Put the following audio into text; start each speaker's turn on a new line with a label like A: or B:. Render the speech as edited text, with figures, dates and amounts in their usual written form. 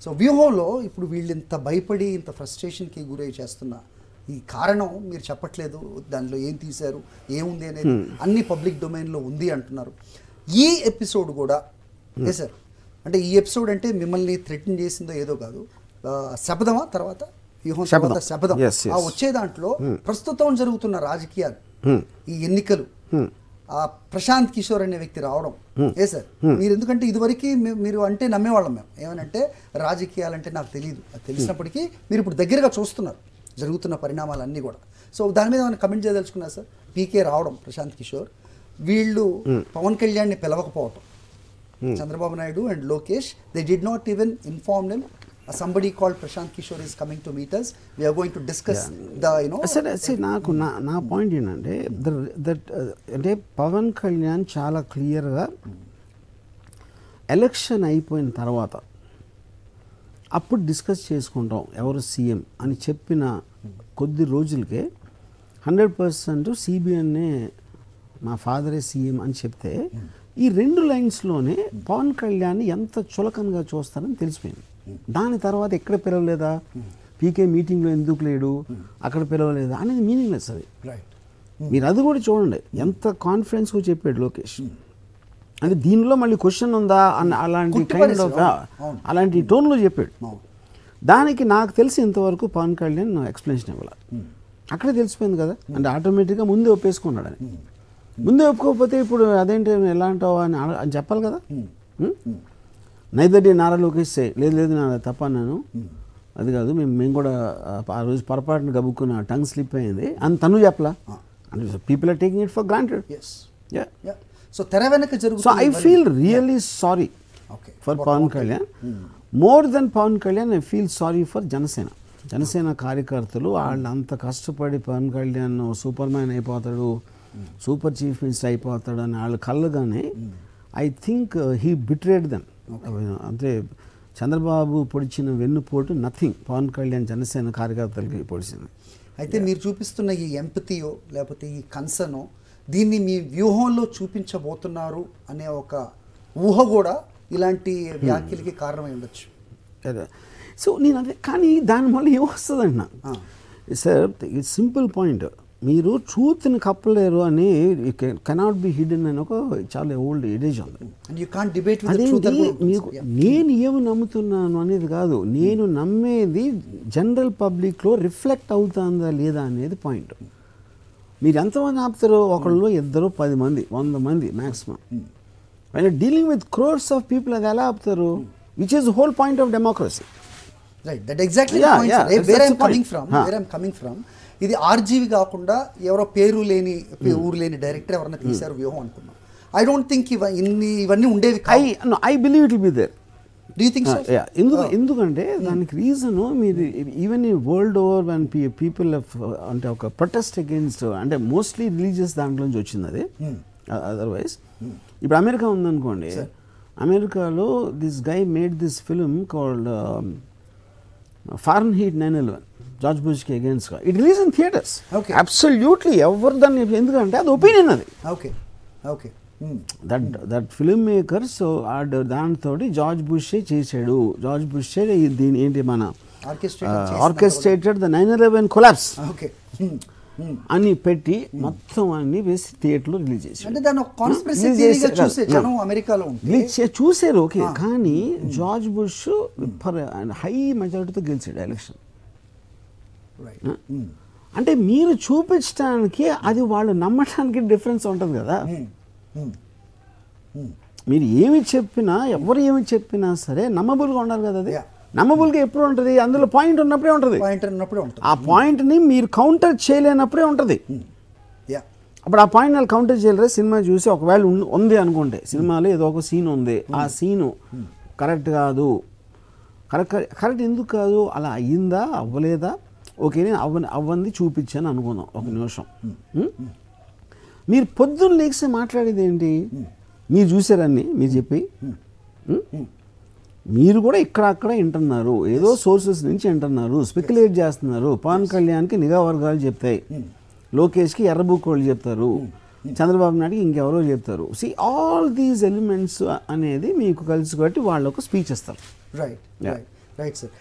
A: So వ్యూహంలో ఇప్పుడు వీళ్ళు ఇంత భయపడి ఇంత ఫ్రస్ట్రేషన్కి గురై చేస్తున్న ఈ కారణం మీరు చెప్పట్లేదు, దానిలో ఏం తీశారు ఏముంది అనేది అన్ని పబ్లిక్ డొమైన్లో ఉంది అంటున్నారు. ఈ ఎపిసోడ్ కూడా సార్, అంటే ఈ ఎపిసోడ్ అంటే మిమ్మల్ని థ్రెటన్ చేసిందో ఏదో కాదు, శపథమా తర్వాత వ్యూహం తర్వాత శపథం ఆ వచ్చే దాంట్లో ప్రస్తుతం జరుగుతున్న రాజకీయాలు, ఈ ఎన్నికలు, ప్రశాంత్ కిషోర్ అనే వ్యక్తి రావడం సార్, మీరు ఎందుకంటే ఇదివరకు మీరు అంటే నమ్మేవాళ్ళం మేము, ఏమనంటే రాజకీయాలంటే నాకు తెలియదు, అది తెలిసినప్పటికీ మీరు ఇప్పుడు దగ్గరగా చూస్తున్నారు జరుగుతున్న పరిణామాలన్నీ కూడా. సో దాని మీద ఏమైనా కమెంట్ చేయదలుచుకున్నారు సార్? పీకే రావడం, ప్రశాంత్ కిషోర్, వీళ్ళు పవన్ కళ్యాణ్ని పిలవకపోవటం, Chandrababu Naidu and Lokesh, they did not even inform them. Somebody called Prashant Kishore is coming to meet us. We are going to discuss the, you know.
B: See, నా పాయింట్ ఏంటంటే అంటే పవన్ కళ్యాణ్ చాలా క్లియర్గా ఎలక్షన్ అయిపోయిన తర్వాత అప్పుడు డిస్కస్ చేసుకుంటాం ఎవరు సీఎం అని చెప్పిన కొద్ది రోజులకే 100% సిబిఎన్నే మా ఫాదరే సీఎం అని చెప్తే ఈ 2 లైన్స్లోనే పవన్ కళ్యాణ్ ఎంత చులకనగా చూస్తారని తెలిసిపోయింది. దాని తర్వాత ఎక్కడ పిలవలేదా, పీకే మీటింగ్లో ఎందుకు లేడు, అక్కడ పిలవలేదా అనేది మీనింగ్లెస్. అది మీరు అది కూడా చూడండి, ఎంత కాన్ఫిడెన్స్గా చెప్పాడు లోకేష్. అంటే దీనిలో మళ్ళీ క్వశ్చన్ ఉందా అన్న అలాంటి కైండ్ ఆఫ్ అలాంటి టోన్లో చెప్పాడు. దానికి నాకు తెలిసి ఇంతవరకు పవన్ కళ్యాణ్ ఎక్స్ప్లెనేషన్ ఇవ్వాలి. అక్కడే తెలిసిపోయింది కదా, అంటే ఆటోమేటిక్గా ముందే ఒప్పేసుకున్నాడని. ముందే ఒప్పుకోకపోతే ఇప్పుడు అదేంటి ఎలా అంటావు అని చెప్పాలి కదా. నైదర్ నారా లోకేష్ లేదు నా తప్ప అన్నాను, అది కాదు మేము కూడా ఆ రోజు పొరపాటున గబుక్కున్న టంగ్ స్లిప్ అయింది అని తను చెప్పలా. అంటే people are taking it for granted.
A: So తెర వెనక జరుగుతుంది.
B: So I feel really sorry for Pavan Kalyan. More than Pavan Kalyan I feel sorry for Janasena కార్యకర్తలు. వాళ్ళు అంత కష్టపడి పవన్ కళ్యాణ్ సూపర్ మ్యాన్ అయిపోతాడు, సూపర్ చీఫ్ మినిస్టర్ అయిపోతాడు అని వాళ్ళు కళ్ళగానే I think he betrayed them. అంటే చంద్రబాబు పొడిచిన వెన్నుపోటు నథింగ్, పవన్ కళ్యాణ్ జనసేన కార్యకర్తలకి పొడిచింది.
A: అయితే మీరు చూపిస్తున్న ఈ ఎంపతియో లేకపోతే ఈ కన్సర్నో దీన్ని మీ వ్యూహంలో చూపించబోతున్నారు అనే ఒక ఊహ కూడా ఇలాంటి వ్యాఖ్యలకి కారణమై ఉండొచ్చు.
B: సో నేను అదే, కానీ దానివల్ల ఏమొస్తుందండి నా సార్, ఇట్స్ సింపుల్ పాయింట్. మీరు ట్రూత్ని కప్పలేరు అని కెనాట్ బి హిడెన్ అని ఒక చాలా ఓల్డ్ ఎడేజ్ ఉంది. అదేంటి మీకు నేను ఏమి నమ్ముతున్నాను అనేది కాదు, నేను నమ్మేది జనరల్ పబ్లిక్లో రిఫ్లెక్ట్ అవుతుందా లేదా అనేది పాయింట్. మీరు ఎంతమంది ఆపుతారు? ఒకళ్ళు, ఇద్దరు, 10 మంది, 100 మంది maximum. And dealing with crores of people అది ఎలా ఆపుతారు? Which is the whole point of democracy.
A: Right, that exactly where I'm coming from. ఇది ఆర్జీవి కాకుండా ఎవరో పేరు లేని ఊరు లేని డైరెక్టర్ ఎవరైనా తీశారు వ్యూహం అనుకున్నాం. ఐ డోంట్ థింక్ ఇవన్నీ ఉండేవి.
B: I believe it will be there.
A: Do you think so?
B: ఎందుకంటే దానికి రీజను మీరు ఈవెన్ ఈ వరల్డ్ ఓవర్ వన్ పీపుల్ అంటే ఒక ప్రొటెస్ట్ అగేన్స్ట్, అంటే మోస్ట్లీ రిలీజియస్ దాంట్లోంచి వచ్చింది అది. అదర్వైజ్ ఇప్పుడు అమెరికా ఉందనుకోండి, అమెరికాలో this guy made this film called Fahrenheit 9/11 George బుష్కి అగేన్స్ట్గా. It release in theatres. Absolutely ఎవరు దాన్ని, ఎందుకంటే అది ఒపీనియన్ అది. దట్ ఫిల్మ్ మేకర్స్ దాంతో జార్జ్ బుషే చేశాడు, జార్జ్ బుషే దీని ఏంటి మన ఆర్కెస్ట్రేటెడ్ ద 9/11 కొలాప్స్ అని పెట్టి మొత్తం అన్ని వేసి థియేటర్లో రిలీజ్ చేశారు. చూసారు ఓకే, కానీ జార్జ్ బుష్ హై మెజారిటీతో గెలిచాడు ఎలక్షన్. అంటే మీరు చూపించడానికి అది వాళ్ళు నమ్మటానికి డిఫరెన్స్ ఉంటుంది కదా. మీరు ఏమి చెప్పినా, ఎవరు ఏమి చెప్పినా సరే నమ్మబుల్గా ఉండాలి కదా. అది నమ్మబుల్గా ఎప్పుడు ఉంటుంది? అందులో పాయింట్ ఉన్నప్పుడే ఉంటుంది. ఆ పాయింట్ని మీరు కౌంటర్ చేయలేనప్పుడే ఉంటుంది. అప్పుడు ఆ పాయింట్ వాళ్ళు కౌంటర్ చేయలేరు. సినిమా చూసి ఒకవేళ ఉంది అనుకుంటే, సినిమాలో ఏదో ఒక సీన్ ఉంది, ఆ సీను కరెక్ట్ కాదు, కరెక్ట్ ఎందుకు కాదు, అలా అయ్యిందా అవ్వలేదా, ఓకే నేను అవ్వంది చూపించాను అనుకుందాం ఒక నిమిషం. మీరు పొద్దున్న లేచి మాట్లాడేది ఏంటి? మీరు చూసారని మీరు చెప్పి మీరు కూడా ఇక్కడక్కడ వింటున్నారు, ఏదో సోర్సెస్ నుంచి వింటున్నారు, స్పెక్యులేట్ చేస్తున్నారు. పవన్ కళ్యాణ్కి నిఘా వర్గాలు చెప్తాయి, లోకేష్కి ఎర్రబుక్ వాళ్ళు చెప్తారు, చంద్రబాబు నాయుడుకి ఇంకెవరో చెప్తారు. సి ఆల్ దీస్ ఎలిమెంట్స్ అనేది మీకు కలిసి కట్టి వాళ్ళు ఒక స్పీచ్ ఇస్తారు.
A: రైట్. Right sir.